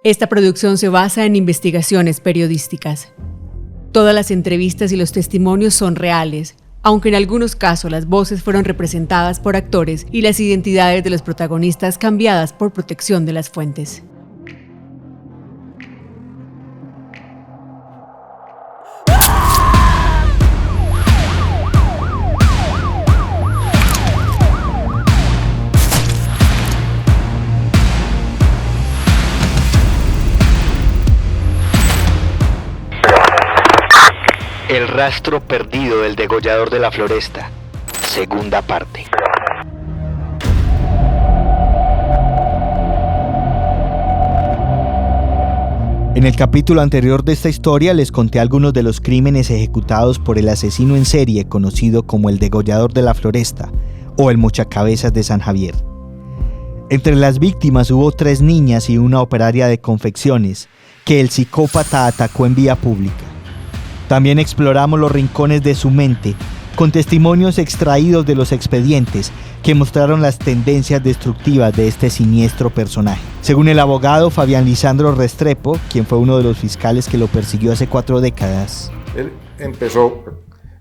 Esta producción se basa en investigaciones periodísticas. Todas las entrevistas y los testimonios son reales, aunque en algunos casos las voces fueron representadas por actores y las identidades de los protagonistas cambiadas por protección de las fuentes. El rastro perdido del degollador de la Floresta, segunda parte. En el capítulo anterior de esta historia les conté algunos de los crímenes ejecutados por el asesino en serie conocido como el degollador de la Floresta o el mochacabezas de San Javier. Entre las víctimas hubo 3 niñas y una operaria de confecciones que el psicópata atacó en vía pública. También exploramos los rincones de su mente, con testimonios extraídos de los expedientes que mostraron las tendencias destructivas de este siniestro personaje. Según el abogado Fabián Lisandro Restrepo, quien fue uno de los fiscales que lo persiguió hace 4 décadas. Él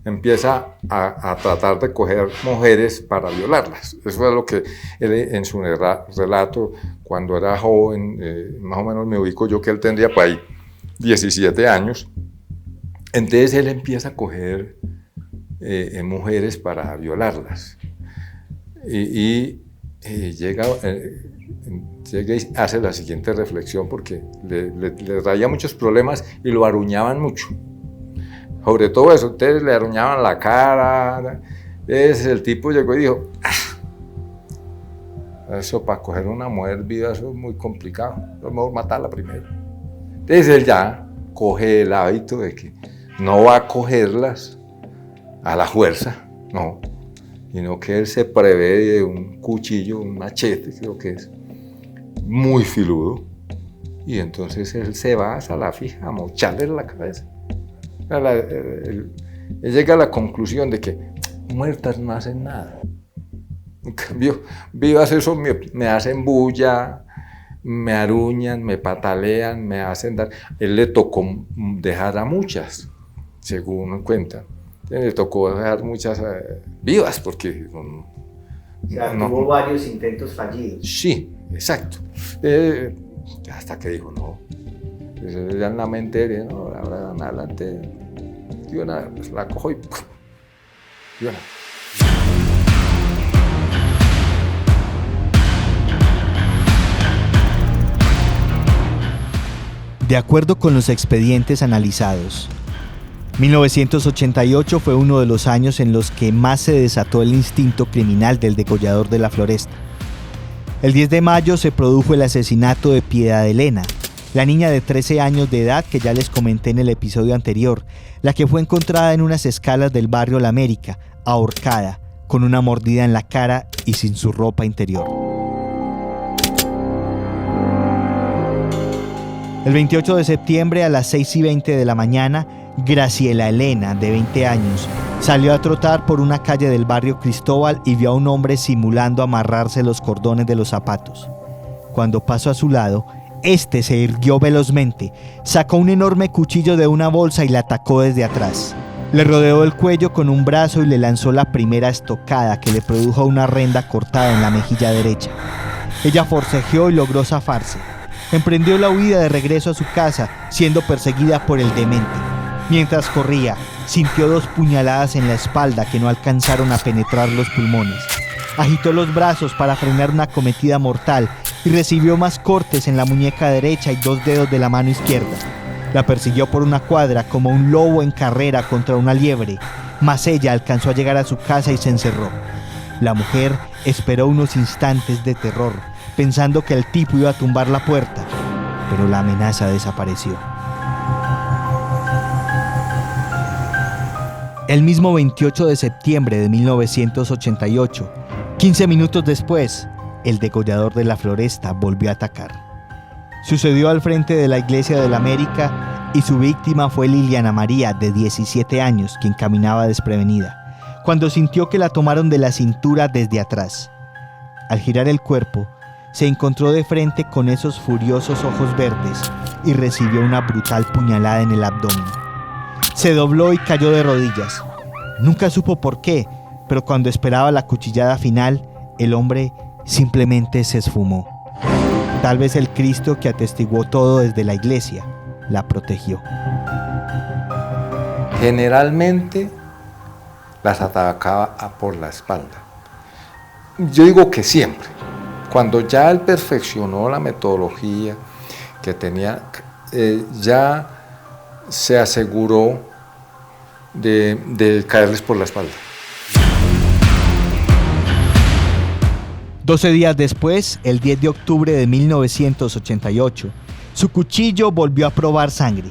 empieza a tratar de coger mujeres para violarlas. Eso es lo que él en su relato, cuando era joven, más o menos me ubico yo que él tendría por ahí 17 años. Entonces él empieza a coger mujeres para violarlas y llega y hace la siguiente reflexión porque le traía muchos problemas y lo aruñaban mucho. Sobre todo eso, ustedes le aruñaban la cara. Entonces el tipo llegó y dijo, eso para coger una mujer viva eso es muy complicado, es mejor matarla primero. Entonces él ya coge el hábito de que no va a cogerlas a la fuerza, no, sino que él se prevé de un cuchillo, un machete, creo que es, muy filudo, y entonces él se va hasta la fija a mocharle la cabeza. Él llega a la conclusión de que muertas no hacen nada. En cambio, vivas eso me hacen bulla, me aruñan, me patalean, me hacen dar. Él le tocó dejar a muchas, según cuentan. Le tocó dejar muchas vivas porque... O sea, tuvo varios intentos fallidos. Sí, exacto. Hasta que dijo, no. Entonces, ya en la mente, no, ahora en adelante, yo pues, la cojo y... Yo no. De acuerdo con los expedientes analizados, 1988 fue uno de los años en los que más se desató el instinto criminal del degollador de la Floresta. El 10 de mayo se produjo el asesinato de Piedad Elena, la niña de 13 años de edad que ya les comenté en el episodio anterior, la que fue encontrada en unas escalas del barrio La América, ahorcada, con una mordida en la cara y sin su ropa interior. El 28 de septiembre a las 6:20 de la mañana, Graciela Elena, de 20 años, salió a trotar por una calle del barrio Cristóbal y vio a un hombre simulando amarrarse los cordones de los zapatos. Cuando pasó a su lado, este se irguió velozmente, sacó un enorme cuchillo de una bolsa y la atacó desde atrás. Le rodeó el cuello con un brazo y le lanzó la primera estocada que le produjo una renda cortada en la mejilla derecha. Ella forcejeó y logró zafarse. Emprendió la huida de regreso a su casa, siendo perseguida por el demente. Mientras corría, sintió 2 puñaladas en la espalda que no alcanzaron a penetrar los pulmones. Agitó los brazos para frenar una acometida mortal y recibió más cortes en la muñeca derecha y 2 dedos de la mano izquierda. La persiguió por una cuadra como un lobo en carrera contra una liebre, mas ella alcanzó a llegar a su casa y se encerró. La mujer esperó unos instantes de terror, pensando que el tipo iba a tumbar la puerta, pero la amenaza desapareció. El mismo 28 de septiembre de 1988, 15 minutos después, el degollador de la Floresta volvió a atacar. Sucedió al frente de la iglesia de la América y su víctima fue Liliana María, de 17 años, quien caminaba desprevenida, cuando sintió que la tomaron de la cintura desde atrás. Al girar el cuerpo, se encontró de frente con esos furiosos ojos verdes y recibió una brutal puñalada en el abdomen. Se dobló y cayó de rodillas. Nunca supo por qué, pero cuando esperaba la cuchillada final, el hombre simplemente se esfumó. Tal vez el Cristo que atestiguó todo desde la iglesia la protegió. Generalmente las atacaba por la espalda. Yo digo que siempre. Cuando ya él perfeccionó la metodología que tenía, ya se aseguró de caerles por la espalda. 12 días después, el 10 de octubre de 1988, su cuchillo volvió a probar sangre.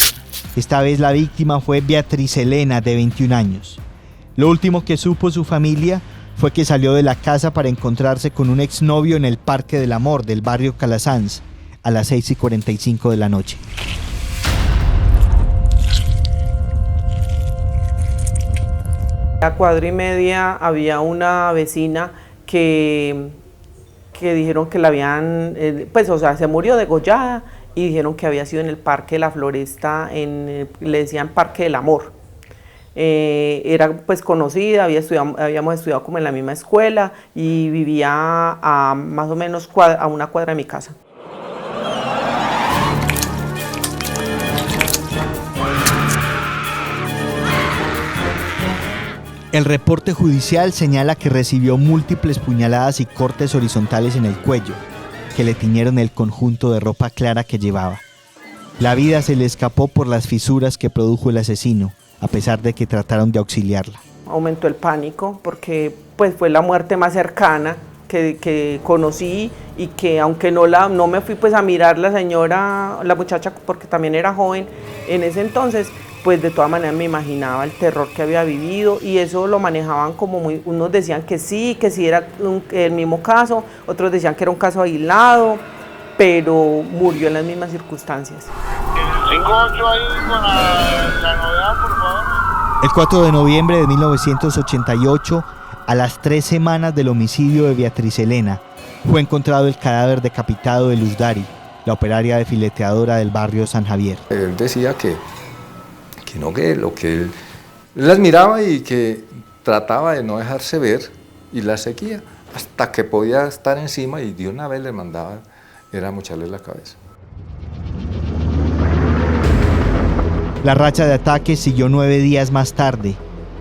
Esta vez la víctima fue Beatriz Elena, de 21 años. Lo último que supo su familia fue que salió de la casa para encontrarse con un exnovio en el Parque del Amor del barrio Calasanz a las 6:45 de la noche. A cuadra y media había una vecina que dijeron que la habían, se murió degollada y dijeron que había sido en el Parque de la Floresta, le decían Parque del Amor. Era pues conocida, habíamos estudiado como en la misma escuela y vivía a más o menos a una cuadra de mi casa. El reporte judicial señala que recibió múltiples puñaladas y cortes horizontales en el cuello, que le tiñeron el conjunto de ropa clara que llevaba. La vida se le escapó por las fisuras que produjo el asesino, a pesar de que trataron de auxiliarla. Aumentó el pánico porque pues, fue la muerte más cercana que conocí y que aunque no me fui pues, a mirar la muchacha porque también era joven en ese entonces, pues de todas maneras me imaginaba el terror que había vivido y eso lo manejaban como unos decían que sí era el mismo caso, otros decían que era un caso aislado, pero murió en las mismas circunstancias. 58 ahí con la novedad, por favor. El 4 de noviembre de 1988, a las 3 semanas del homicidio de Beatriz Elena, fue encontrado el cadáver decapitado de Luz Dari, la operaria de fileteadora del barrio San Javier. Él decía que lo que él las miraba y que trataba de no dejarse ver y las seguía hasta que podía estar encima y de una vez le mandaba, era mocharle la cabeza. La racha de ataques siguió 9 días más tarde,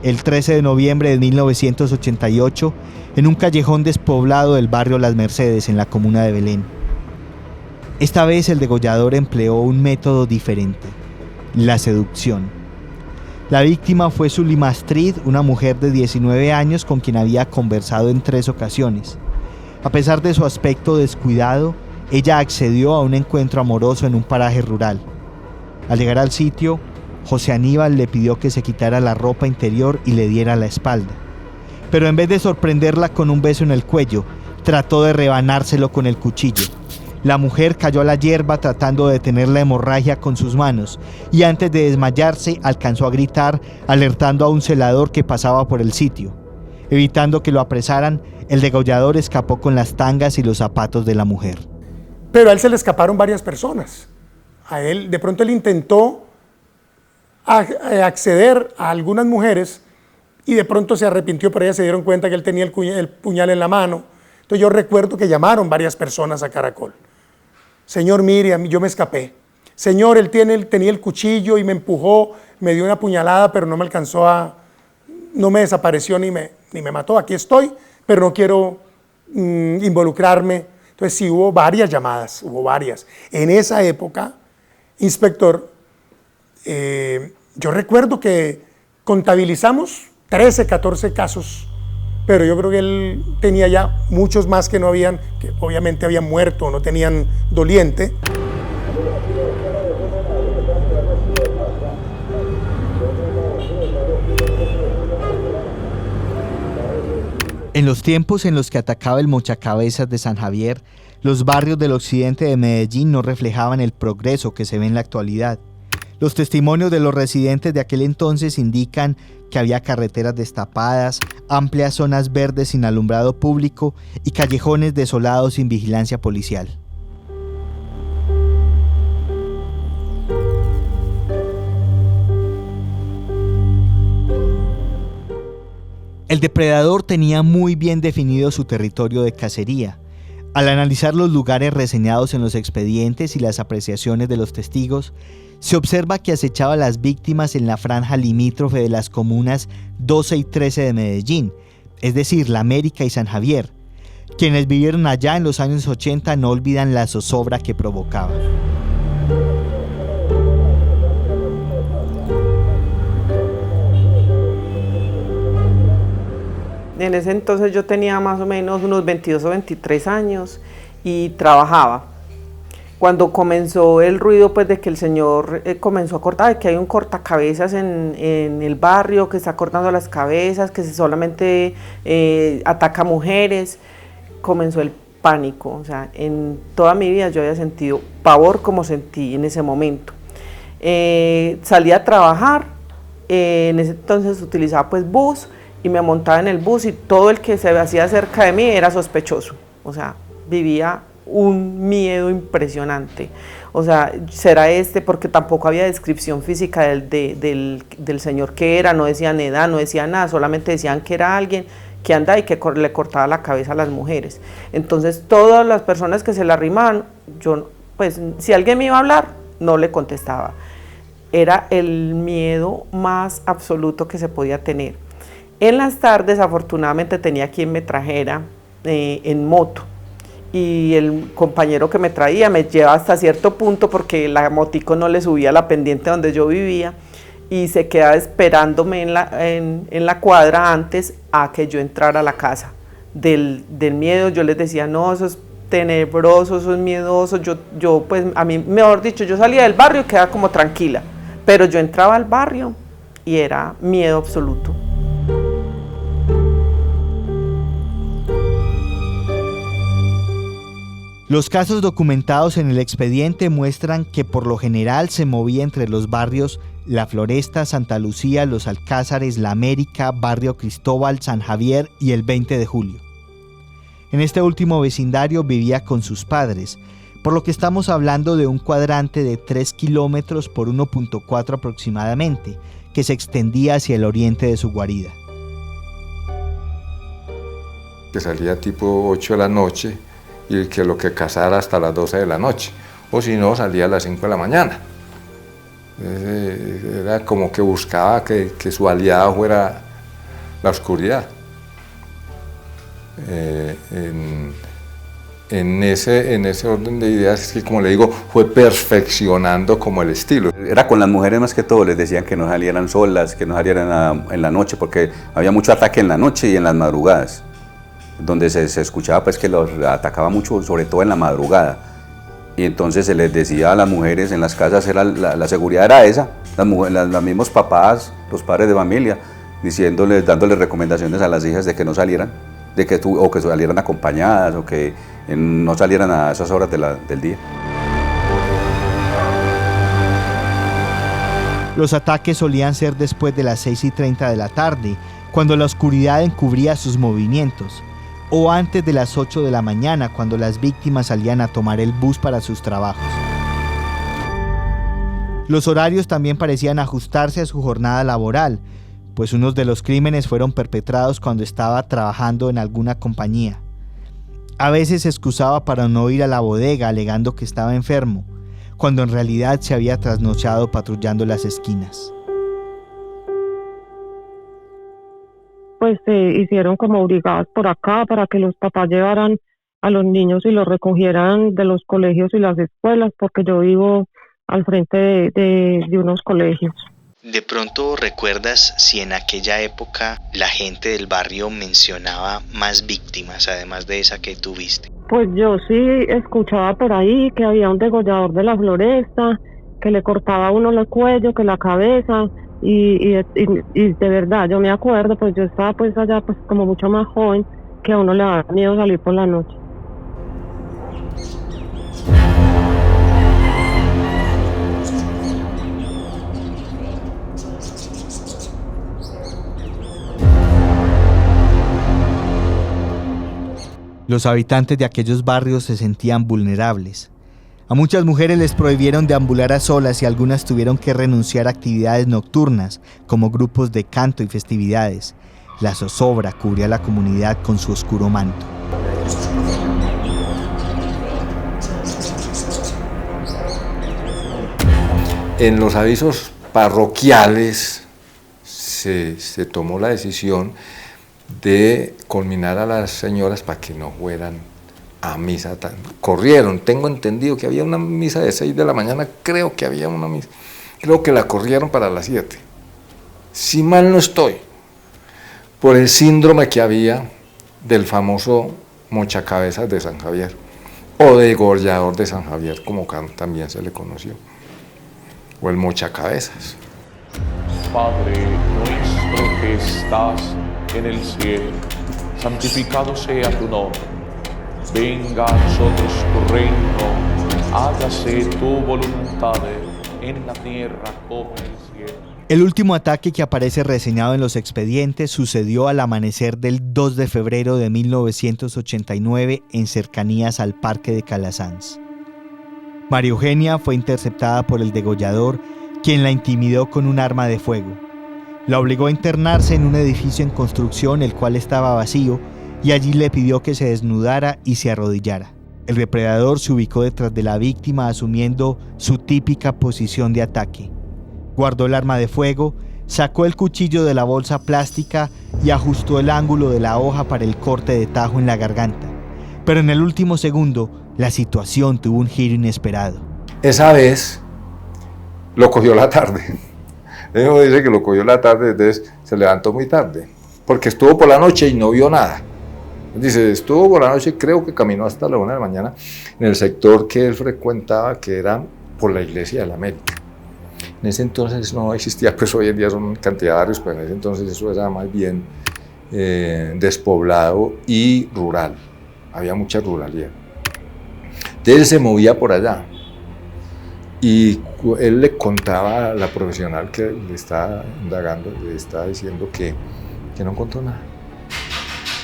el 13 de noviembre de 1988, en un callejón despoblado del barrio Las Mercedes, en la comuna de Belén. Esta vez el degollador empleó un método diferente, la seducción. La víctima fue Zulima Astrid, una mujer de 19 años con quien había conversado en 3 ocasiones. A pesar de su aspecto descuidado, ella accedió a un encuentro amoroso en un paraje rural. Al llegar al sitio, José Aníbal le pidió que se quitara la ropa interior y le diera la espalda. Pero en vez de sorprenderla con un beso en el cuello, trató de rebanárselo con el cuchillo. La mujer cayó a la hierba tratando de detener la hemorragia con sus manos y antes de desmayarse alcanzó a gritar, alertando a un celador que pasaba por el sitio. Evitando que lo apresaran, el degollador escapó con las tangas y los zapatos de la mujer. Pero a él se le escaparon varias personas. De pronto él intentó acceder a algunas mujeres y de pronto se arrepintió, pero ellas se dieron cuenta que él tenía el puñal en la mano. Entonces yo recuerdo que llamaron varias personas a Caracol. Señor, mire, yo me escapé. Señor, él tenía el cuchillo y me empujó, me dio una puñalada, pero no me alcanzó no me desapareció ni me mató. Aquí estoy, pero no quiero involucrarme. Entonces sí hubo varias llamadas, hubo varias. En esa época, inspector, yo recuerdo que contabilizamos 13, 14 casos, pero yo creo que él tenía ya muchos más que obviamente habían muerto o no tenían doliente. En los tiempos en los que atacaba el Mochacabezas de San Javier, los barrios del occidente de Medellín no reflejaban el progreso que se ve en la actualidad. Los testimonios de los residentes de aquel entonces indican que había carreteras destapadas, amplias zonas verdes sin alumbrado público y callejones desolados sin vigilancia policial. El depredador tenía muy bien definido su territorio de cacería. Al analizar los lugares reseñados en los expedientes y las apreciaciones de los testigos, se observa que acechaba a las víctimas en la franja limítrofe de las comunas 12 y 13 de Medellín, es decir, La América y San Javier. Quienes vivieron allá en los años 80 no olvidan la zozobra que provocaba. En ese entonces yo tenía más o menos unos 22 o 23 años y trabajaba. Cuando comenzó el ruido pues de que el señor comenzó a cortar, de que hay un cortacabezas en el barrio, que está cortando las cabezas, que solamente ataca a mujeres, comenzó el pánico. O sea, en toda mi vida yo había sentido pavor como sentí en ese momento. Salí a trabajar, en ese entonces utilizaba pues bus, y me montaba en el bus y todo el que se hacía cerca de mí era sospechoso. O sea, vivía un miedo impresionante. O sea, será porque tampoco había descripción física del señor que era, no decían edad, no decían nada, solamente decían que era alguien que andaba y que le cortaba la cabeza a las mujeres. Entonces todas las personas que se le arrimaban, yo pues si alguien me iba a hablar, no le contestaba. Era el miedo más absoluto que se podía tener. En las tardes, afortunadamente, tenía quien me trajera en moto, y el compañero que me traía me lleva hasta cierto punto porque la motico no le subía la pendiente donde yo vivía y se quedaba esperándome en la cuadra antes a que yo entrara a la casa. Del miedo yo les decía, no, eso es tenebroso, eso es miedoso. Yo pues a mí, mejor dicho, yo salía del barrio y quedaba como tranquila, pero yo entraba al barrio y era miedo absoluto. Los casos documentados en el expediente muestran que por lo general se movía entre los barrios La Floresta, Santa Lucía, Los Alcázares, La América, Barrio Cristóbal, San Javier y el 20 de julio. En este último vecindario vivía con sus padres, por lo que estamos hablando de un cuadrante de 3 kilómetros por 1.4 aproximadamente, que se extendía hacia el oriente de su guarida. Que salía tipo 8 de la noche y que lo que cazara hasta las 12 de la noche, o si no salía a las 5 de la mañana. Era como que buscaba que su aliado fuera la oscuridad. En ese orden de ideas es que, como le digo, fue perfeccionando como el estilo. Era con las mujeres más que todo, les decían que no salieran solas, que no salieran en la noche, porque había mucho ataque en la noche y en las madrugadas, donde se escuchaba pues que los atacaba mucho, sobre todo en la madrugada. Y entonces se les decía a las mujeres en las casas, la seguridad era esa, los mismos papás, los padres de familia, dándoles recomendaciones a las hijas de que no salieran, o que salieran acompañadas, o que no salieran a esas horas del día. Los ataques solían ser después de las 6:30 de la tarde, cuando la oscuridad encubría sus movimientos, o antes de las 8 de la mañana, cuando las víctimas salían a tomar el bus para sus trabajos. Los horarios también parecían ajustarse a su jornada laboral, pues unos de los crímenes fueron perpetrados cuando estaba trabajando en alguna compañía. A veces se excusaba para no ir a la bodega alegando que estaba enfermo, cuando en realidad se había trasnochado patrullando las esquinas. Pues se hicieron como brigadas por acá para que los papás llevaran a los niños y los recogieran de los colegios y las escuelas, porque yo vivo al frente de unos colegios. ¿De pronto recuerdas si en aquella época la gente del barrio mencionaba más víctimas, además de esa que tuviste? Pues yo sí escuchaba por ahí que había un degollador de La Floresta, que le cortaba a uno el cuello, que la cabeza, y de verdad yo me acuerdo, pues yo estaba pues allá pues como mucho más joven, que a uno le da miedo salir por la noche. Los habitantes de aquellos barrios se sentían vulnerables. A muchas mujeres les prohibieron deambular a solas y algunas tuvieron que renunciar a actividades nocturnas, como grupos de canto y festividades. La zozobra cubría a la comunidad con su oscuro manto. En los avisos parroquiales se tomó la decisión de culminar a las señoras para que no fueran a misa. Corrieron, tengo entendido que había una misa de 6 de la mañana, creo que había una misa, creo que la corrieron para las 7, si mal no estoy, por el síndrome que había del famoso mochacabezas de San Javier, o degollador de San Javier, como también se le conoció, o el mochacabezas. Padre nuestro que estás en el cielo, santificado sea tu nombre. Venga a nosotros tu reino, hágase tu voluntad en la tierra como en el cielo. El último ataque que aparece reseñado en los expedientes sucedió al amanecer del 2 de febrero de 1989 en cercanías al Parque de Calasanz. María Eugenia fue interceptada por el degollador, quien la intimidó con un arma de fuego. La obligó a internarse en un edificio en construcción, el cual estaba vacío, y allí le pidió que se desnudara y se arrodillara. El depredador se ubicó detrás de la víctima asumiendo su típica posición de ataque. Guardó el arma de fuego, sacó el cuchillo de la bolsa plástica y ajustó el ángulo de la hoja para el corte de tajo en la garganta. Pero en el último segundo, la situación tuvo un giro inesperado. Esa vez lo cogió la tarde. Él dice que lo cogió la tarde, entonces se levantó muy tarde, porque estuvo por la noche y no vio nada. Dice, estuvo por la noche, creo que caminó hasta la 1 de la mañana en el sector que él frecuentaba, que era por la iglesia de la América. En ese entonces no existía, pues hoy en día son cantidad de barrios, pero en ese entonces eso era más bien despoblado y rural. Había mucha ruralidad. Entonces él se movía por allá. Y él le contaba a la profesional que le estaba indagando, le estaba diciendo que no encontró nada.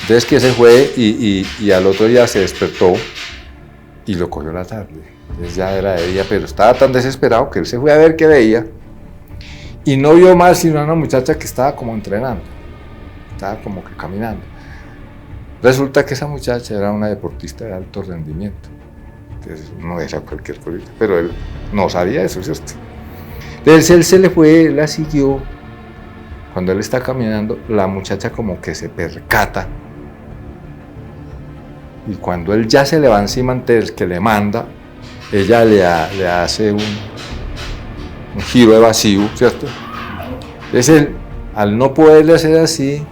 Entonces que se fue y al otro día se despertó y lo cogió la tarde. Entonces ya era de día, pero estaba tan desesperado que él se fue a ver qué veía y no vio más sino a una muchacha que estaba como entrenando, estaba como que caminando. Resulta que esa muchacha era una deportista de alto rendimiento. Entonces no era cualquier cosa, pero él no sabía eso, ¿cierto? Entonces él se le fue, él la siguió. Cuando él está caminando, la muchacha como que se percata. Y cuando él ya se le va encima antes que le manda, ella le hace un giro evasivo, ¿cierto? Entonces él, al no poderle hacer así,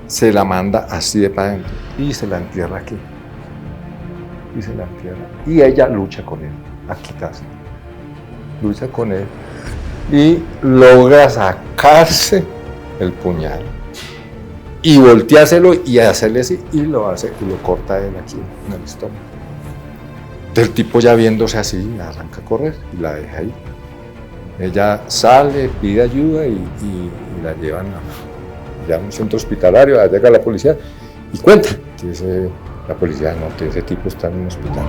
se la manda así de para adentro y se la entierra aquí. Y se la entierra. Y ella lucha con él, a quitarse. Lucha con él y logra sacarse el puñal y volteárselo y hacerle así y lo hace y lo corta él aquí en el estómago. El tipo ya viéndose así arranca a correr y la deja ahí. Ella sale, pide ayuda y la llevan a un centro hospitalario. Allá llega la policía y cuenta que la policía no, que ese tipo está en un hospital.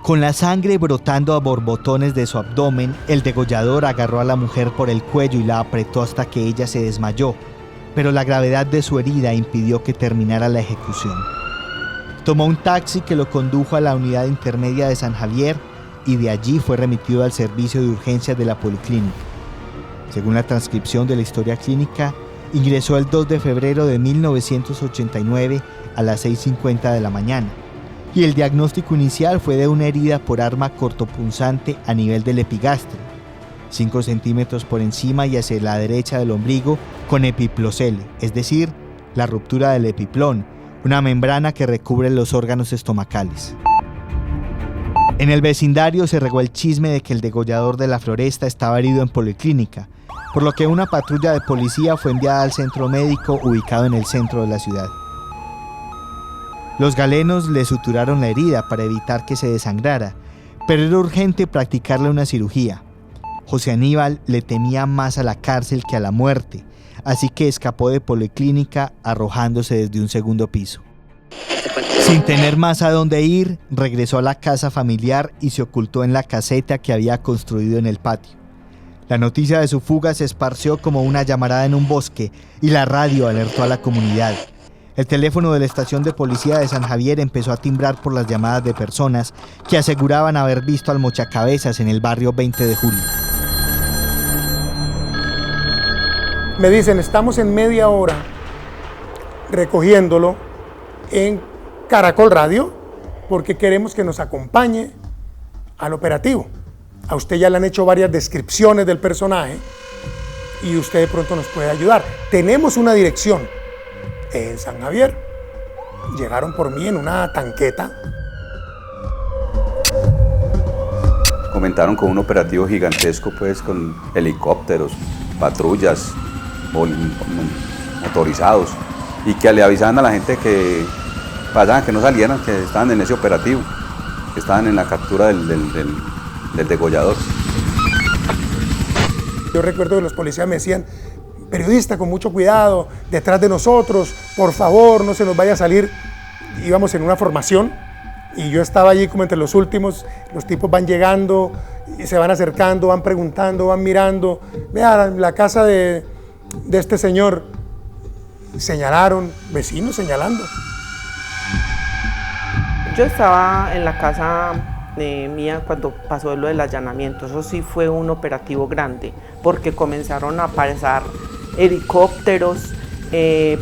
Con la sangre brotando a borbotones de su abdomen, el degollador agarró a la mujer por el cuello y la apretó hasta que ella se desmayó, pero la gravedad de su herida impidió que terminara la ejecución. Tomó un taxi que lo condujo a la unidad intermedia de San Javier y de allí fue remitido al servicio de urgencias de la policlínica. Según la transcripción de la historia clínica, ingresó el 2 de febrero de 1989 a las 6:50 de la mañana. Y el diagnóstico inicial fue de una herida por arma cortopunzante a nivel del epigastrio, 5 centímetros por encima y hacia la derecha del ombligo, con epiplocele, es decir, la ruptura del epiplón, una membrana que recubre los órganos estomacales. En el vecindario se regó el chisme de que el degollador de la Floresta estaba herido en policlínica, por lo que una patrulla de policía fue enviada al centro médico ubicado en el centro de la ciudad. Los galenos le suturaron la herida para evitar que se desangrara, pero era urgente practicarle una cirugía. José Aníbal le temía más a la cárcel que a la muerte, así que escapó de Policlínica arrojándose desde un segundo piso. Sin tener más a dónde ir, regresó a la casa familiar y se ocultó en la caseta que había construido en el patio. La noticia de su fuga se esparció como una llamarada en un bosque y la radio alertó a la comunidad. El teléfono de la estación de policía de San Javier empezó a timbrar por las llamadas de personas que aseguraban haber visto al Mochacabezas en el barrio 20 de julio. Me dicen, estamos en media hora recogiéndolo en Caracol Radio porque queremos que nos acompañe al operativo. A usted ya le han hecho varias descripciones del personaje y usted de pronto nos puede ayudar. Tenemos una dirección en San Javier. Llegaron por mí en una tanqueta. Comentaron con un operativo gigantesco, pues, con helicópteros, patrullas, motorizados, y que le avisaban a la gente que pasaban, que no salieran, que estaban en ese operativo, que estaban en la captura del degollador. Yo recuerdo que los policías me decían, periodista, con mucho cuidado, detrás de nosotros, por favor, no se nos vaya a salir. Íbamos en una formación y yo estaba allí como entre los últimos, los tipos van llegando y se van acercando, van preguntando, van mirando. Vean, la casa de este señor, señalaron, vecinos señalando. Yo estaba en la casa mía cuando pasó lo del allanamiento. Eso sí fue un operativo grande, porque comenzaron a pasar helicópteros,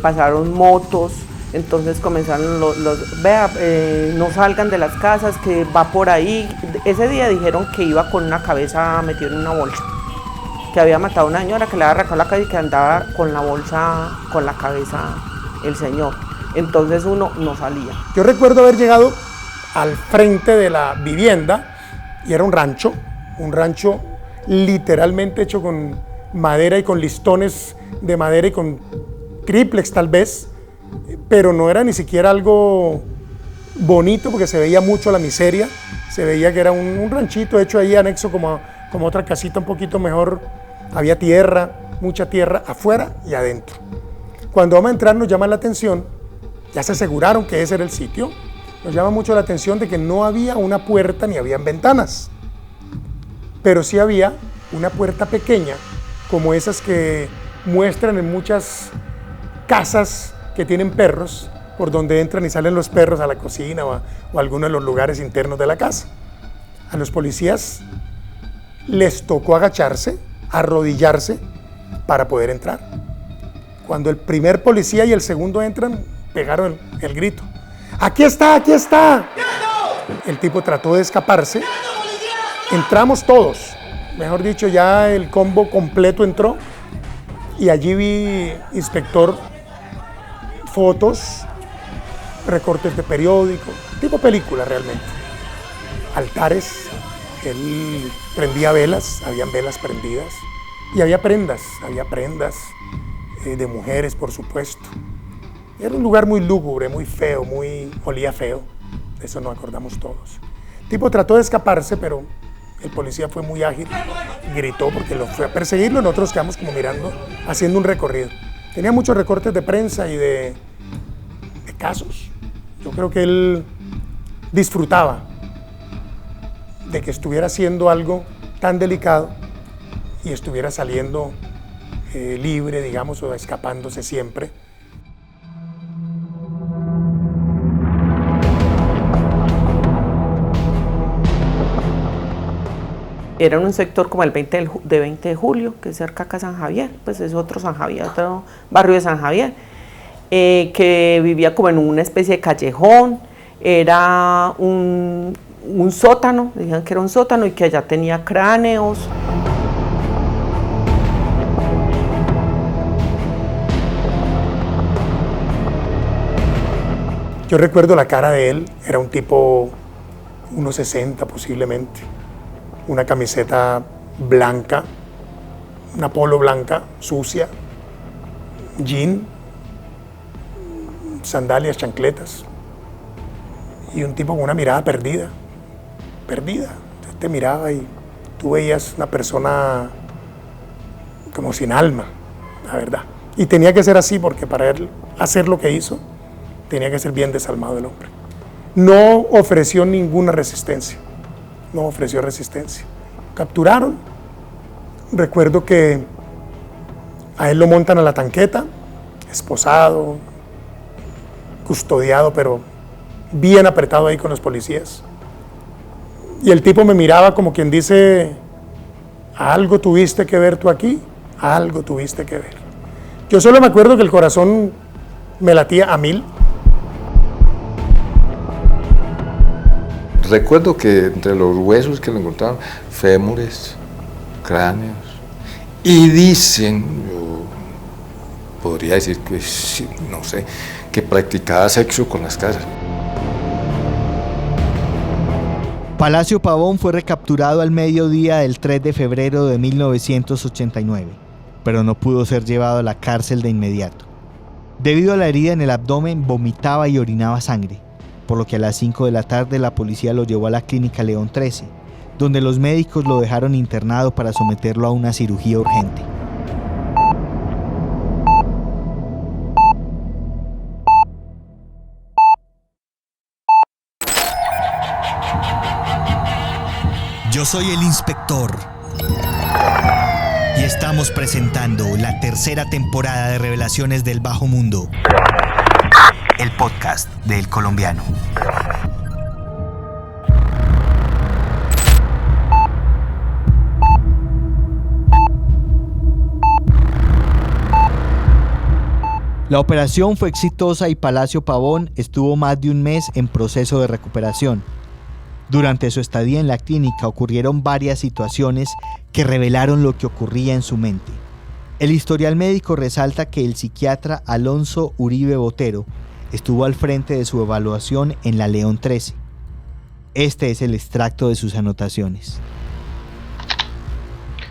pasaron motos, entonces comenzaron no salgan de las casas, que va por ahí. Ese día dijeron que iba con una cabeza metida en una bolsa, que había matado a una señora, que le había arrancado la cabeza y que andaba con la bolsa, con la cabeza el señor. Entonces uno no salía. Yo recuerdo haber llegado al frente de la vivienda y era un rancho literalmente hecho con madera y con listones de madera y con triplex tal vez, pero no era ni siquiera algo bonito porque se veía mucho la miseria, se veía que era un ranchito hecho ahí anexo como otra casita un poquito mejor, había tierra, mucha tierra afuera y adentro. Cuando vamos a entrar nos llama la atención, ya se aseguraron que ese era el sitio, nos llama mucho la atención de que no había una puerta ni habían ventanas, pero sí había una puerta pequeña, como esas que muestran en muchas casas que tienen perros, por donde entran y salen los perros a la cocina o a alguno de los lugares internos de la casa. A los policías les tocó agacharse, arrodillarse para poder entrar. Cuando el primer policía y el segundo entran, pegaron el grito. ¡Aquí está, aquí está! El tipo trató de escaparse. Entramos todos. Mejor dicho, ya el combo completo entró. Y allí vi, inspector, fotos, recortes de periódico, tipo película realmente. Altares, él prendía velas, habían velas prendidas. Y había prendas de mujeres, por supuesto. Era un lugar muy lúgubre, muy feo, olía feo. De eso nos acordamos todos. El tipo trató de escaparse, pero el policía fue muy ágil, gritó porque lo fue a perseguirlo, nosotros quedamos como mirando, haciendo un recorrido. Tenía muchos recortes de prensa y de casos. Yo creo que él disfrutaba de que estuviera haciendo algo tan delicado y estuviera saliendo libre, digamos, o escapándose siempre. Era en un sector como el 20 de julio, que es cerca acá a San Javier, pues es otro San Javier, otro barrio de San Javier, que vivía como en una especie de callejón, era un sótano, decían que era un sótano y que allá tenía cráneos. Yo recuerdo la cara de él, era un tipo 1,60 posiblemente, una camiseta blanca, una polo blanca, sucia, jean, sandalias, chancletas, y un tipo con una mirada perdida. Entonces te miraba y tú veías una persona como sin alma, la verdad. Y tenía que ser así porque para él hacer lo que hizo, tenía que ser bien desalmado el hombre. No ofreció ninguna resistencia, no ofreció resistencia. Capturaron, recuerdo que a él lo montan a la tanqueta, esposado, custodiado, pero bien apretado ahí con los policías. Y el tipo me miraba como quien dice, algo tuviste que ver tú aquí, algo tuviste que ver. Yo solo me acuerdo que el corazón me latía a 1000. Recuerdo que entre los huesos que le encontraron, fémures, cráneos, y dicen, yo podría decir que, no sé, que practicaba sexo con las casas. Palacio Pavón fue recapturado al mediodía del 3 de febrero de 1989, pero no pudo ser llevado a la cárcel de inmediato. Debido a la herida en el abdomen, vomitaba y orinaba sangre, por lo que a las 5 de la tarde la policía lo llevó a la clínica León 13, donde los médicos lo dejaron internado para someterlo a una cirugía urgente. Yo soy el inspector y estamos presentando la tercera temporada de Revelaciones del Bajo Mundo, el podcast del Colombiano. La operación fue exitosa y Palacio Pavón estuvo más de un mes en proceso de recuperación. Durante su estadía en la clínica ocurrieron varias situaciones que revelaron lo que ocurría en su mente. El historial médico resalta que el psiquiatra Alonso Uribe Botero estuvo al frente de su evaluación en la León 13. Este es el extracto de sus anotaciones.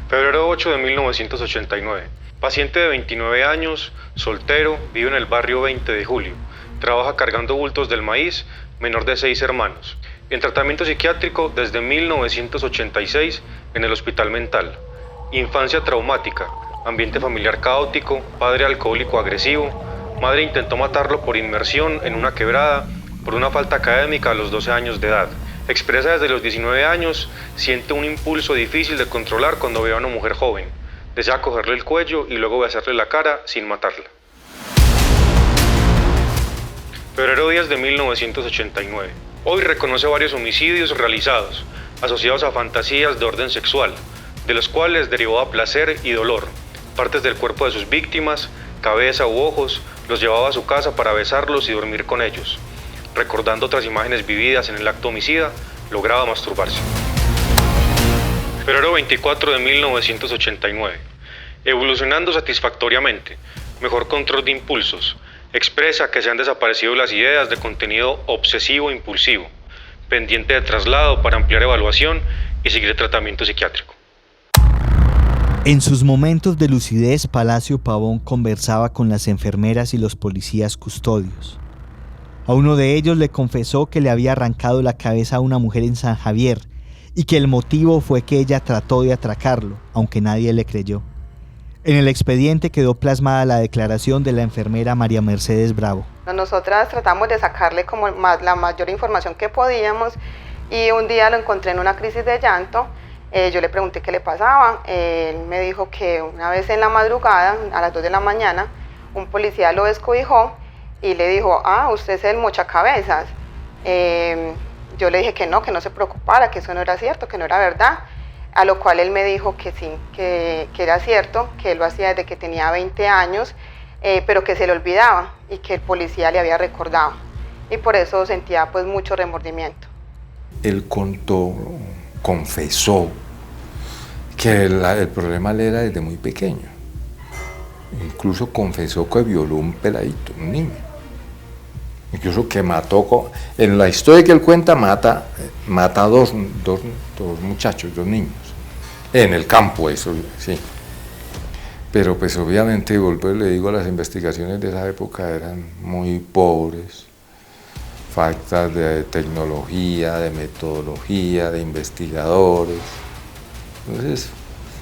Febrero 8 de 1989. Paciente de 29 años, soltero, vive en el barrio 20 de Julio. Trabaja cargando bultos del maíz, menor de 6 hermanos. En tratamiento psiquiátrico desde 1986 en el hospital mental. Infancia traumática, ambiente familiar caótico, padre alcohólico agresivo. Madre intentó matarlo por inmersión en una quebrada por una falta académica a los 12 años de edad. Expresa desde los 19 años, siente un impulso difícil de controlar cuando ve a una mujer joven. Desea cogerle el cuello y luego besarle la cara sin matarla. Febrero 10 de 1989. Hoy reconoce varios homicidios realizados, asociados a fantasías de orden sexual, de los cuales derivaba placer y dolor. Partes del cuerpo de sus víctimas, cabeza u ojos, los llevaba a su casa para besarlos y dormir con ellos. Recordando otras imágenes vividas en el acto homicida, lograba masturbarse. Febrero 24 de 1989. Evolucionando satisfactoriamente, mejor control de impulsos. Expresa que se han desaparecido las ideas de contenido obsesivo-impulsivo, pendiente de traslado para ampliar evaluación y seguir tratamiento psiquiátrico. En sus momentos de lucidez, Palacio Pavón conversaba con las enfermeras y los policías custodios. A uno de ellos le confesó que le había arrancado la cabeza a una mujer en San Javier y que el motivo fue que ella trató de atracarlo, aunque nadie le creyó. En el expediente quedó plasmada la declaración de la enfermera María Mercedes Bravo. Nosotras tratamos de sacarle como la mayor información que podíamos y un día lo encontré en una crisis de llanto. Yo le pregunté qué le pasaba. Él me dijo que una vez en la madrugada, a las 2 de la mañana, un policía lo descobijó y le dijo, usted es el mochacabezas. Yo le dije que no se preocupara, que eso no era cierto, que no era verdad. A lo cual él me dijo que sí, que era cierto, que él lo hacía desde que tenía 20 años, pero que se le olvidaba y que el policía le había recordado. Y por eso sentía pues mucho remordimiento. Él confesó que el problema le era desde muy pequeño. Incluso confesó que violó un peladito, un niño. Incluso que mató, en la historia que él cuenta, mata a dos muchachos, 2 niños. En el campo, eso sí. Pero pues obviamente, vuelvo y le digo, las investigaciones de esa época eran muy pobres. Faltas de tecnología, de metodología, de investigadores. Entonces,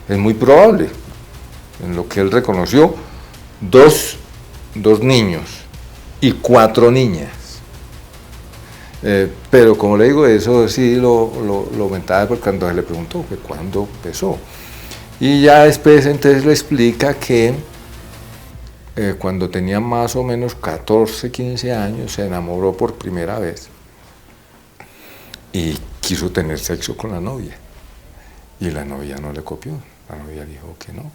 es muy probable, en lo que él reconoció, 2 niños y 4 niñas. Pero como le digo, eso sí lo aumentaba porque cuando se le preguntó que cuándo empezó. Y ya después entonces le explica que cuando tenía más o menos 14, 15 años se enamoró por primera vez y quiso tener sexo con la novia. Y la novia no le copió, la novia dijo que no,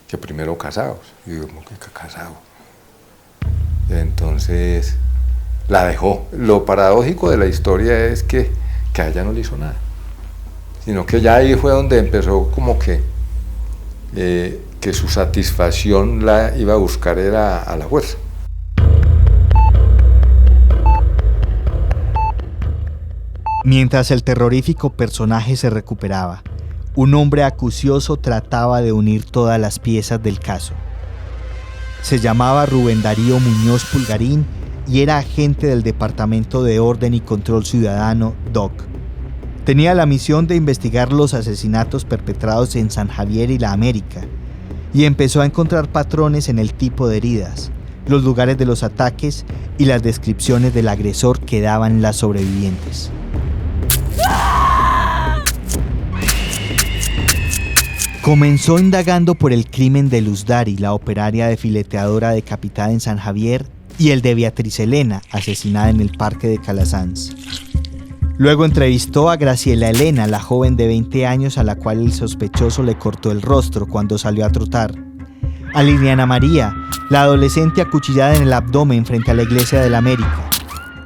que primero casados. Y digo, ¿cómo que casado? Entonces la dejó. Lo paradójico de la historia es que a ella no le hizo nada, sino que ya ahí fue donde empezó como que su satisfacción la iba a buscar era a la fuerza. Mientras el terrorífico personaje se recuperaba, un hombre acucioso trataba de unir todas las piezas del caso. Se llamaba Rubén Darío Muñoz Pulgarín y era agente del Departamento de Orden y Control Ciudadano, DOC. Tenía la misión de investigar los asesinatos perpetrados en San Javier y La América, y empezó a encontrar patrones en el tipo de heridas, los lugares de los ataques y las descripciones del agresor que daban las sobrevivientes. Comenzó indagando por el crimen de Luz Dari, la operaria de fileteadora decapitada en San Javier, y el de Beatriz Elena, asesinada en el Parque de Calasanz. Luego entrevistó a Graciela Elena, la joven de 20 años a la cual el sospechoso le cortó el rostro cuando salió a trotar. A Liliana María, la adolescente acuchillada en el abdomen frente a la iglesia de la América.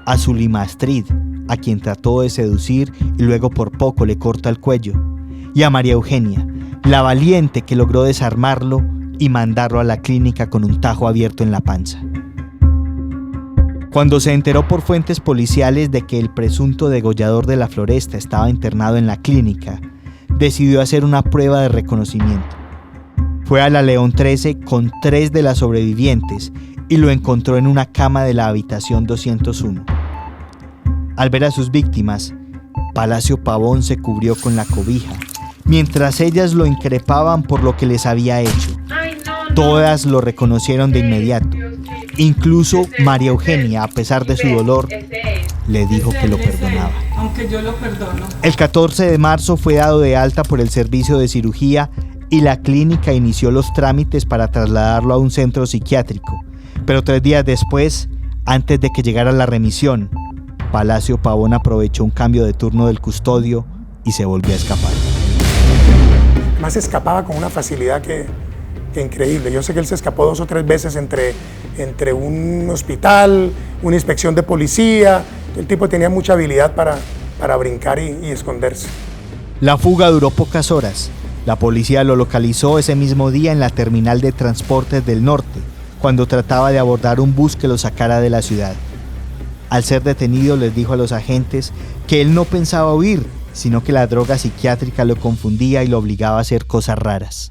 A Zulima Astrid, a quien trató de seducir y luego por poco le corta el cuello. Y a María Eugenia, la valiente que logró desarmarlo y mandarlo a la clínica con un tajo abierto en la panza. Cuando se enteró por fuentes policiales de que el presunto degollador de la Floresta estaba internado en la clínica, decidió hacer una prueba de reconocimiento. Fue a la León 13 con 3 de las sobrevivientes y lo encontró en una cama de la habitación 201. Al ver a sus víctimas, Palacio Pavón se cubrió con la cobija, mientras ellas lo increpaban por lo que les había hecho. Todas lo reconocieron de inmediato. Incluso María Eugenia, a pesar de su dolor, le dijo que lo perdonaba. Aunque yo lo perdono. El 14 de marzo fue dado de alta por el servicio de cirugía y la clínica inició los trámites para trasladarlo a un centro psiquiátrico. Pero 3 días después, antes de que llegara la remisión, Palacio Pavón aprovechó un cambio de turno del custodio y se volvió a escapar. Más escapaba con una facilidad que increíble. Yo sé que él se escapó 2 o 3 veces entre un hospital, una inspección de policía. El tipo tenía mucha habilidad para brincar y esconderse. La fuga duró pocas horas. La policía lo localizó ese mismo día en la terminal de transportes del norte, cuando trataba de abordar un bus que lo sacara de la ciudad. Al ser detenido les dijo a los agentes que él no pensaba huir, sino que la droga psiquiátrica lo confundía y lo obligaba a hacer cosas raras.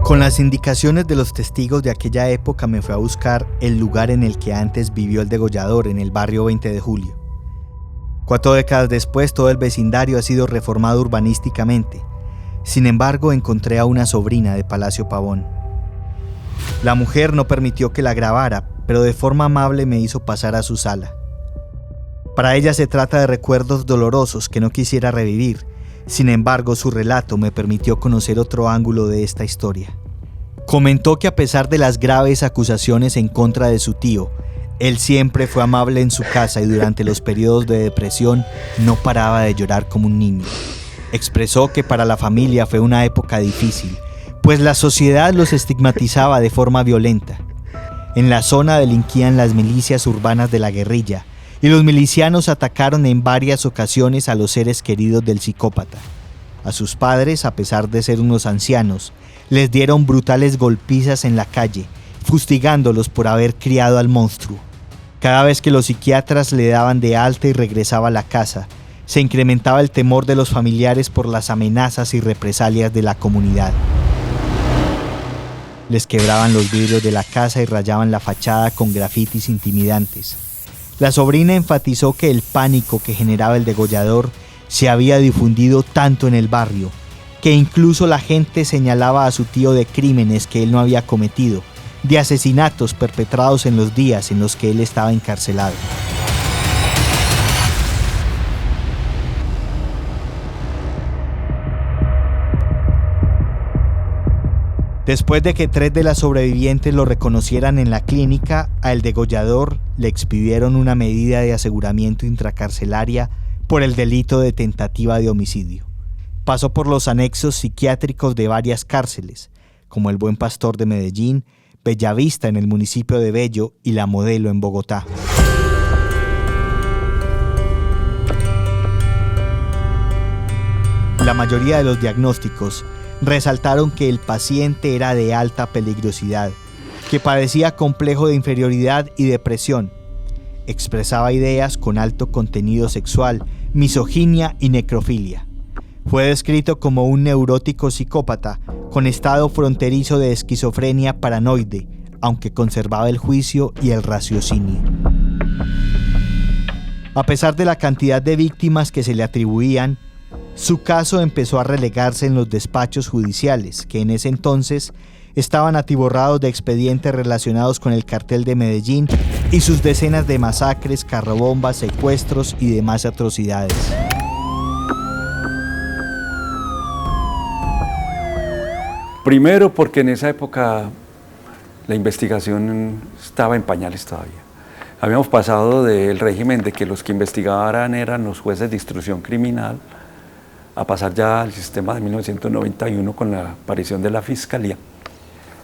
Con las indicaciones de los testigos de aquella época me fui a buscar el lugar en el que antes vivió el degollador, en el barrio 20 de Julio. 4 décadas después, todo el vecindario ha sido reformado urbanísticamente. Sin embargo, encontré a una sobrina de Palacio Pavón. La mujer no permitió que la grabara, pero de forma amable me hizo pasar a su sala. Para ella se trata de recuerdos dolorosos que no quisiera revivir. Sin embargo, su relato me permitió conocer otro ángulo de esta historia. Comentó que a pesar de las graves acusaciones en contra de su tío, él siempre fue amable en su casa y durante los periodos de depresión no paraba de llorar como un niño. Expresó que para la familia fue una época difícil, pues la sociedad los estigmatizaba de forma violenta. En la zona delinquían las milicias urbanas de la guerrilla, y los milicianos atacaron en varias ocasiones a los seres queridos del psicópata. A sus padres, a pesar de ser unos ancianos, les dieron brutales golpizas en la calle, fustigándolos por haber criado al monstruo. Cada vez que los psiquiatras le daban de alta y regresaba a la casa, se incrementaba el temor de los familiares por las amenazas y represalias de la comunidad. Les quebraban los vidrios de la casa y rayaban la fachada con grafitis intimidantes. La sobrina enfatizó que el pánico que generaba el degollador se había difundido tanto en el barrio que incluso la gente señalaba a su tío de crímenes que él no había cometido, de asesinatos perpetrados en los días en los que él estaba encarcelado. Después de que 3 de las sobrevivientes lo reconocieran en la clínica, al degollador le expidieron una medida de aseguramiento intracarcelaria por el delito de tentativa de homicidio. Pasó por los anexos psiquiátricos de varias cárceles, como el Buen Pastor de Medellín, Bellavista en el municipio de Bello y La Modelo en Bogotá. La mayoría de los diagnósticos resaltaron que el paciente era de alta peligrosidad, que padecía complejo de inferioridad y depresión. Expresaba ideas con alto contenido sexual, misoginia y necrofilia. Fue descrito como un neurótico psicópata con estado fronterizo de esquizofrenia paranoide, aunque conservaba el juicio y el raciocinio. A pesar de la cantidad de víctimas que se le atribuían, su caso empezó a relegarse en los despachos judiciales, que en ese entonces estaban atiborrados de expedientes relacionados con el cartel de Medellín y sus decenas de masacres, carrobombas, secuestros y demás atrocidades. Primero porque en esa época la investigación estaba en pañales todavía. Habíamos pasado del régimen de que los que investigaban eran los jueces de instrucción criminal a pasar ya al sistema de 1991 con la aparición de la Fiscalía.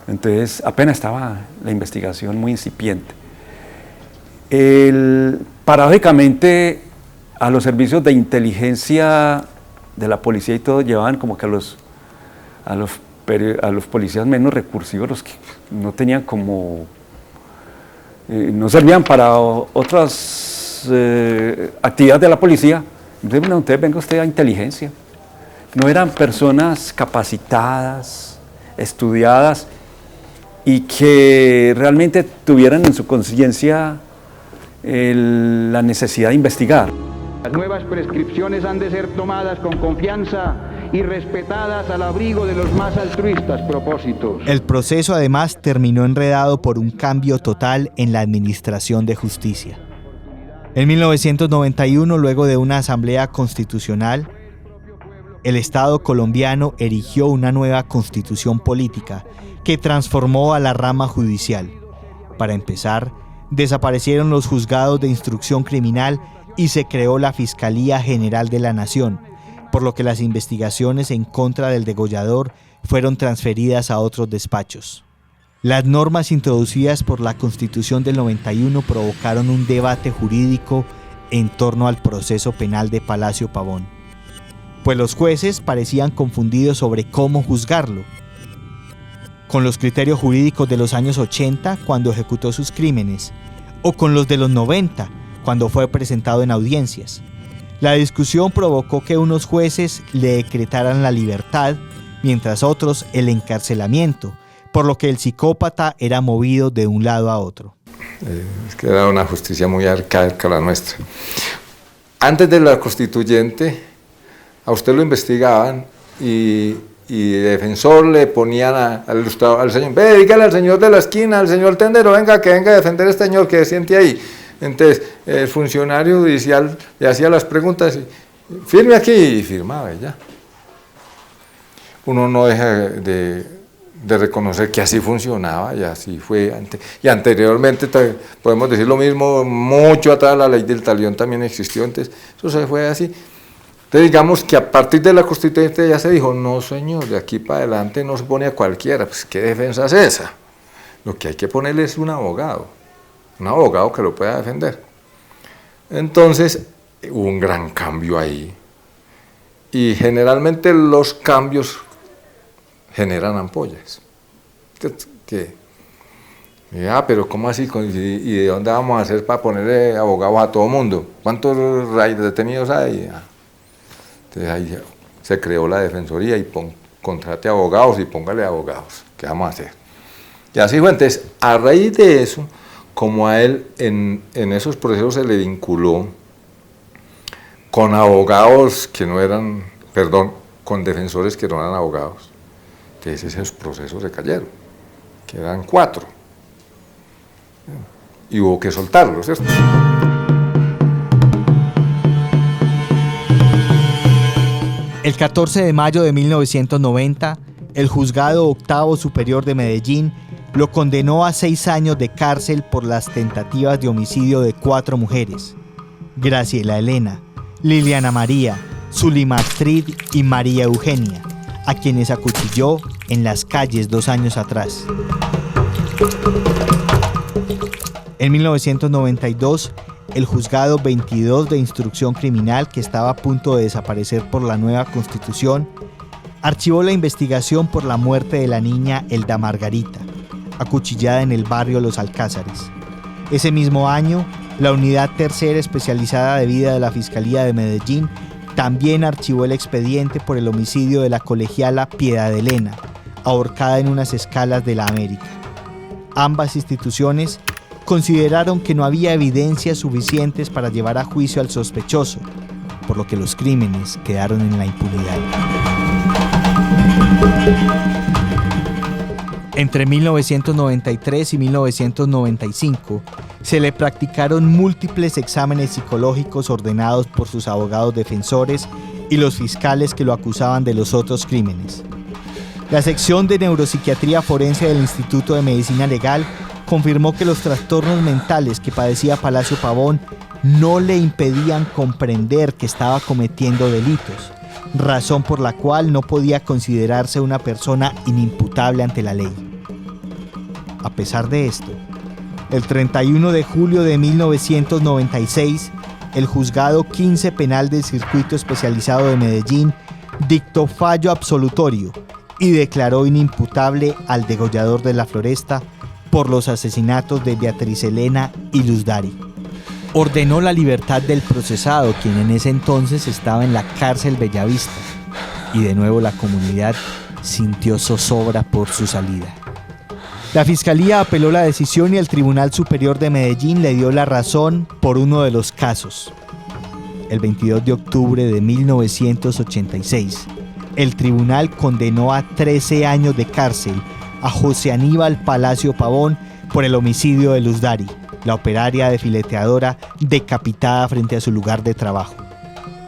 Entonces apenas estaba la investigación muy incipiente. Paradójicamente a los servicios de inteligencia de la policía y todo llevaban como que a los policías menos recursivos, los que no tenían como, no servían para otras actividades de la policía. Entonces venga usted a inteligencia. No eran personas capacitadas, estudiadas y que realmente tuvieran en su conciencia la necesidad de investigar. Las nuevas prescripciones han de ser tomadas con confianza y respetadas al abrigo de los más altruistas propósitos. El proceso además terminó enredado por un cambio total en la administración de justicia. En 1991, luego de una asamblea constitucional, el Estado colombiano erigió una nueva constitución política que transformó a la rama judicial. Para empezar, desaparecieron los juzgados de instrucción criminal y se creó la Fiscalía General de la Nación, por lo que las investigaciones en contra del degollador fueron transferidas a otros despachos. Las normas introducidas por la Constitución del 91 provocaron un debate jurídico en torno al proceso penal de Palacio Pavón, pues los jueces parecían confundidos sobre cómo juzgarlo, con los criterios jurídicos de los años 80 cuando ejecutó sus crímenes, o con los de los 90 cuando fue presentado en audiencias. La discusión provocó que unos jueces le decretaran la libertad, mientras otros el encarcelamiento, por lo que el psicópata era movido de un lado a otro. Es que era una justicia muy arcaica la nuestra. Antes de la constituyente, a usted lo investigaban y de defensor le ponían al señor, dígale al señor de la esquina, al señor tendero, que venga a defender a este señor que se siente ahí. Entonces el funcionario judicial le hacía las preguntas y firme aquí y firmaba y ya. Uno no deja de reconocer que así funcionaba y así fue. Y anteriormente podemos decir lo mismo, mucho atrás la ley del talión también existió, entonces eso se fue así. Entonces digamos que a partir de la constituyente ya se dijo, no señor, de aquí para adelante no se pone a cualquiera, pues ¿qué defensa es esa? Lo que hay que ponerle es un abogado que lo pueda defender. Entonces hubo un gran cambio ahí y generalmente los cambios generan ampollas. Pero ¿cómo así? ¿Y de dónde vamos a hacer para ponerle abogados a todo mundo? ¿Cuántos detenidos hay? Entonces ahí se creó la defensoría y contrate abogados y póngale abogados. ¿Qué vamos a hacer? Y así fue. Entonces, a raíz de eso, como a él en esos procesos se le vinculó con abogados que no eran, con defensores que no eran abogados. Entonces esos procesos se cayeron, que eran 4. Y hubo que soltarlos, ¿cierto? El 14 de mayo de 1990, el Juzgado Octavo Superior de Medellín lo condenó a 6 años de cárcel por las tentativas de homicidio de 4 mujeres: Graciela Elena, Liliana María, Zulima Astrid y María Eugenia, a quienes acuchilló en las calles 2 años atrás. En 1992, el Juzgado 22 de Instrucción Criminal, que estaba a punto de desaparecer por la nueva Constitución, archivó la investigación por la muerte de la niña Elda Margarita, acuchillada en el barrio Los Alcázares. Ese mismo año, la Unidad Tercera Especializada de Vida de la Fiscalía de Medellín también archivó el expediente por el homicidio de la colegiala Piedad Elena, ahorcada en unas escalas de la América. Ambas instituciones consideraron que no había evidencias suficientes para llevar a juicio al sospechoso, por lo que los crímenes quedaron en la impunidad. Entre 1993 y 1995, se le practicaron múltiples exámenes psicológicos ordenados por sus abogados defensores y los fiscales que lo acusaban de los otros crímenes. La sección de neuropsiquiatría forense del Instituto de Medicina Legal confirmó que los trastornos mentales que padecía Palacio Pavón no le impedían comprender que estaba cometiendo delitos, razón por la cual no podía considerarse una persona inimputable ante la ley. A pesar de esto, el 31 de julio de 1996, el Juzgado 15 Penal del Circuito Especializado de Medellín dictó fallo absolutorio y declaró inimputable al degollador de la Floresta por los asesinatos de Beatriz Elena y Luz Dari. Ordenó la libertad del procesado, quien en ese entonces estaba en la cárcel Bellavista, y de nuevo la comunidad sintió zozobra por su salida. La Fiscalía apeló la decisión y el Tribunal Superior de Medellín le dio la razón por uno de los casos. El 22 de octubre de 1986, el tribunal condenó a 13 años de cárcel a José Aníbal Palacio Pavón por el homicidio de Luz Dari, la operaria defileteadora decapitada frente a su lugar de trabajo.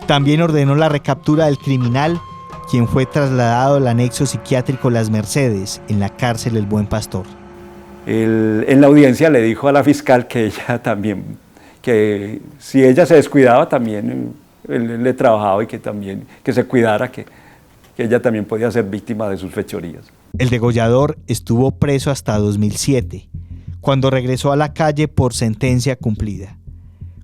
También ordenó la recaptura del criminal, quien fue trasladado al anexo psiquiátrico Las Mercedes, en la cárcel El Buen Pastor. En la audiencia le dijo a la fiscal que ella también, que si ella se descuidaba también él le trabajaba y que también que se cuidara, que ella también podía ser víctima de sus fechorías. El degollador estuvo preso hasta 2007, cuando regresó a la calle por sentencia cumplida.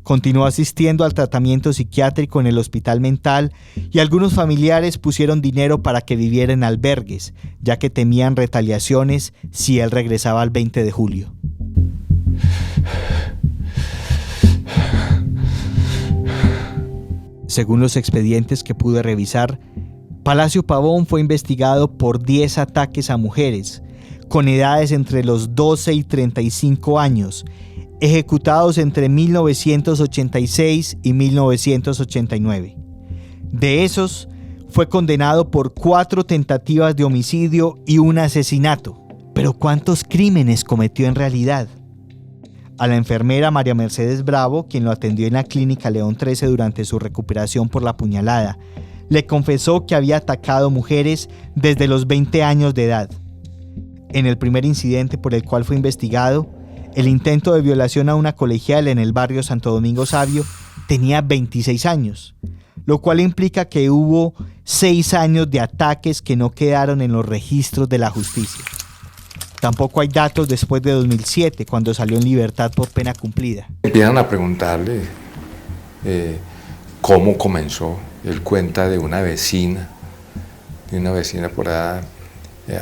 Continuó asistiendo al tratamiento psiquiátrico en el hospital mental y algunos familiares pusieron dinero para que viviera en albergues, ya que temían retaliaciones si él regresaba el 20 de julio. Según los expedientes que pude revisar, Palacio Pavón fue investigado por 10 ataques a mujeres, con edades entre los 12 y 35 años, ejecutados entre 1986 y 1989. De esos, fue condenado por 4 tentativas de homicidio y un asesinato. Pero ¿cuántos crímenes cometió en realidad? A la enfermera María Mercedes Bravo, quien lo atendió en la clínica León 13 durante su recuperación por la puñalada, le confesó que había atacado mujeres desde los 20 años de edad. En el primer incidente por el cual fue investigado, el intento de violación a una colegiala en el barrio Santo Domingo Sabio, tenía 26 años, lo cual implica que hubo 6 años de ataques que no quedaron en los registros de la justicia. Tampoco hay datos después de 2007, cuando salió en libertad por pena cumplida. Empiezan a preguntarle cómo comenzó. Él cuenta de una vecina por allá,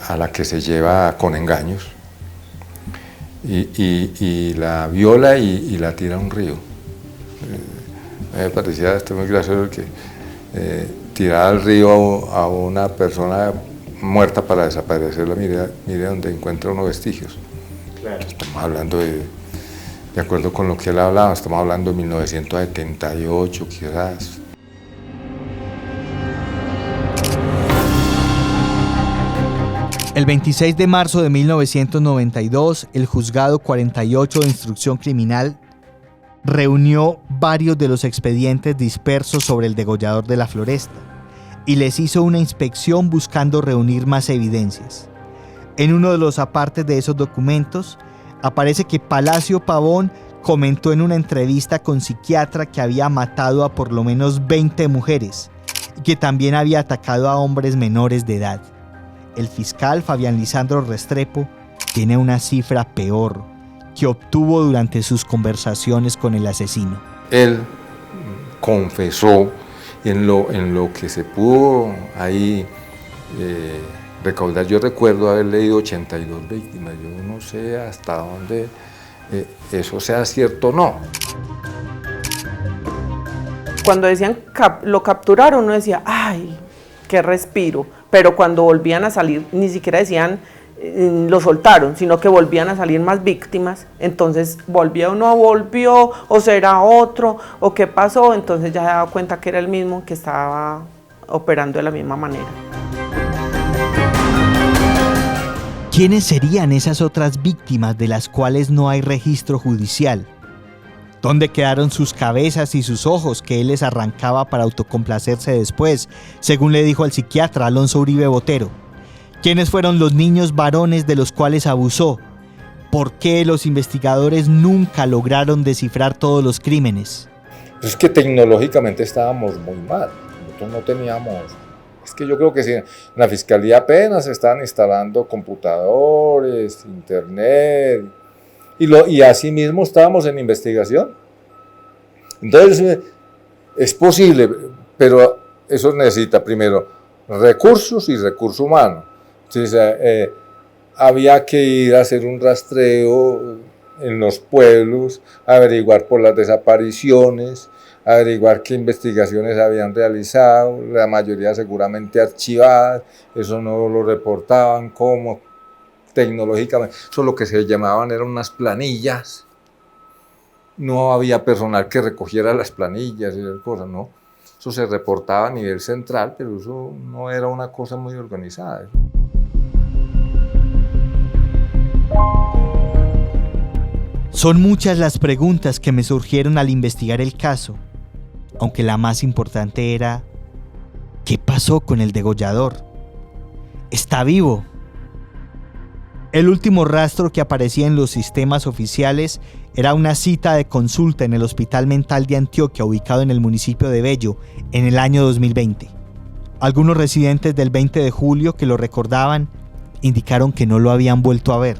a la que se lleva con engaños y la viola y la tira a un río. Me parecía muy gracioso que tirar al río a una persona muerta para desaparecerla, mire donde encuentra unos vestigios. Claro. Estamos hablando de acuerdo con lo que él hablaba, estamos hablando de 1978 quizás. El 26 de marzo de 1992, el Juzgado 48 de Instrucción Criminal reunió varios de los expedientes dispersos sobre el degollador de la Floresta y les hizo una inspección buscando reunir más evidencias. En uno de los apartes de esos documentos aparece que Palacio Pavón comentó en una entrevista con psiquiatra que había matado a por lo menos 20 mujeres y que también había atacado a hombres menores de edad. El fiscal Fabián Lisandro Restrepo tiene una cifra peor que obtuvo durante sus conversaciones con el asesino. Él confesó en lo que se pudo ahí recaudar. Yo recuerdo haber leído 82 víctimas. Yo no sé hasta dónde eso sea cierto o no. Cuando decían lo capturaron, uno decía, ¡ay, qué respiro! Pero cuando volvían a salir, ni siquiera decían lo soltaron, sino que volvían a salir más víctimas. Entonces volvió, o será otro, o qué pasó. Entonces ya se daba cuenta que era el mismo que estaba operando de la misma manera. ¿Quiénes serían esas otras víctimas de las cuales no hay registro judicial? ¿Dónde quedaron sus cabezas y sus ojos que él les arrancaba para autocomplacerse después, según le dijo al psiquiatra Alonso Uribe Botero? ¿Quiénes fueron los niños varones de los cuales abusó? ¿Por qué los investigadores nunca lograron descifrar todos los crímenes? Es que tecnológicamente estábamos muy mal. Nosotros no teníamos... Es que yo creo que sí, en la Fiscalía apenas se están instalando computadores, internet, y así mismo estábamos en investigación. Entonces, es posible, pero eso necesita primero recursos y recurso humano. Entonces, había que ir a hacer un rastreo en los pueblos, averiguar por las desapariciones, averiguar qué investigaciones habían realizado, la mayoría seguramente archivadas, eso no lo reportaban como tecnológicamente, eso lo que se llamaban eran unas planillas, no había personal que recogiera las planillas y esas cosas, no, eso se reportaba a nivel central, pero eso no era una cosa muy organizada. Son muchas las preguntas que me surgieron al investigar el caso, aunque la más importante era, ¿qué pasó con el degollador? ¿Está vivo? El último rastro que aparecía en los sistemas oficiales era una cita de consulta en el Hospital Mental de Antioquia, ubicado en el municipio de Bello, en el año 2020. Algunos residentes del 20 de julio que lo recordaban indicaron que no lo habían vuelto a ver.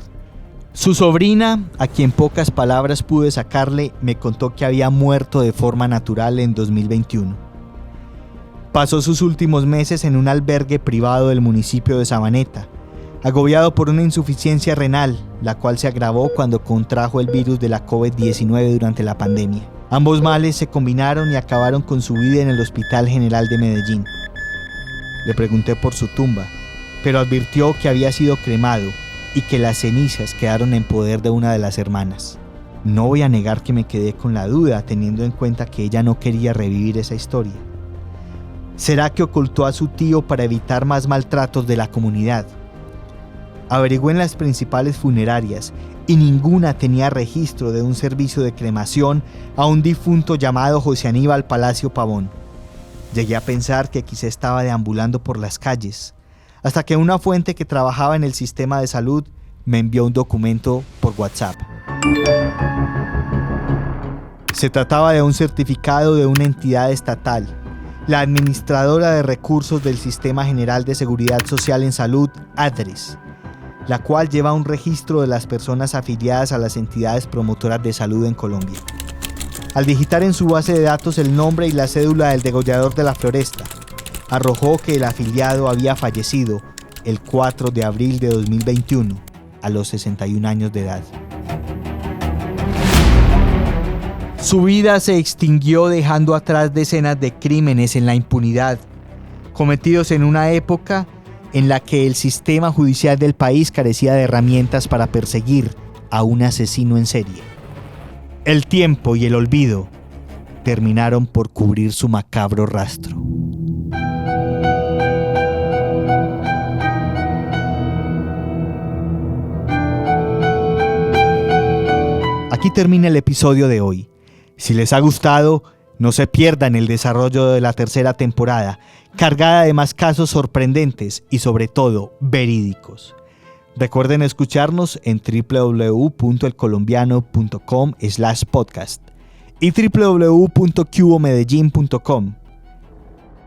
Su sobrina, a quien pocas palabras pude sacarle, me contó que había muerto de forma natural en 2021. Pasó sus últimos meses en un albergue privado del municipio de Sabaneta, agobiado por una insuficiencia renal, la cual se agravó cuando contrajo el virus de la COVID-19 durante la pandemia. Ambos males se combinaron y acabaron con su vida en el Hospital General de Medellín. Le pregunté por su tumba, pero advirtió que había sido cremado y que las cenizas quedaron en poder de una de las hermanas. No voy a negar que me quedé con la duda, teniendo en cuenta que ella no quería revivir esa historia. ¿Será que ocultó a su tío para evitar más maltratos de la comunidad? Averigüé en las principales funerarias y ninguna tenía registro de un servicio de cremación a un difunto llamado José Aníbal Palacio Pavón. Llegué a pensar que quizá estaba deambulando por las calles, hasta que una fuente que trabajaba en el sistema de salud me envió un documento por WhatsApp. Se trataba de un certificado de una entidad estatal, la Administradora de Recursos del Sistema General de Seguridad Social en Salud, ADRES, la cual lleva un registro de las personas afiliadas a las entidades promotoras de salud en Colombia. Al digitar en su base de datos el nombre y la cédula del degollador de la Floresta, arrojó que el afiliado había fallecido el 4 de abril de 2021, a los 61 años de edad. Su vida se extinguió dejando atrás decenas de crímenes en la impunidad, cometidos en una época en la que el sistema judicial del país carecía de herramientas para perseguir a un asesino en serie. El tiempo y el olvido terminaron por cubrir su macabro rastro. Aquí termina el episodio de hoy. Si les ha gustado, no se pierdan el desarrollo de la tercera temporada, cargada de más casos sorprendentes y sobre todo verídicos. Recuerden escucharnos en www.elcolombiano.com/podcast y www.cubomedellin.com.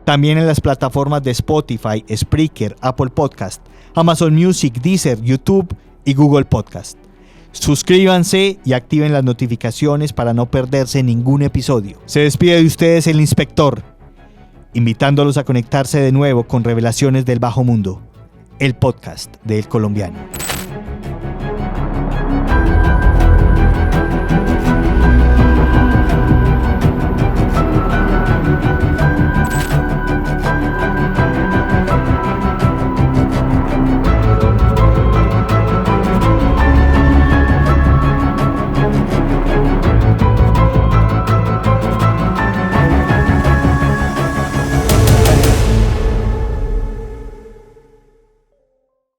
También en las plataformas de Spotify, Spreaker, Apple Podcast, Amazon Music, Deezer, YouTube y Google Podcast. Suscríbanse y activen las notificaciones para no perderse ningún episodio. Se despide de ustedes el inspector, invitándolos a conectarse de nuevo con Revelaciones del Bajo Mundo, el podcast de El Colombiano.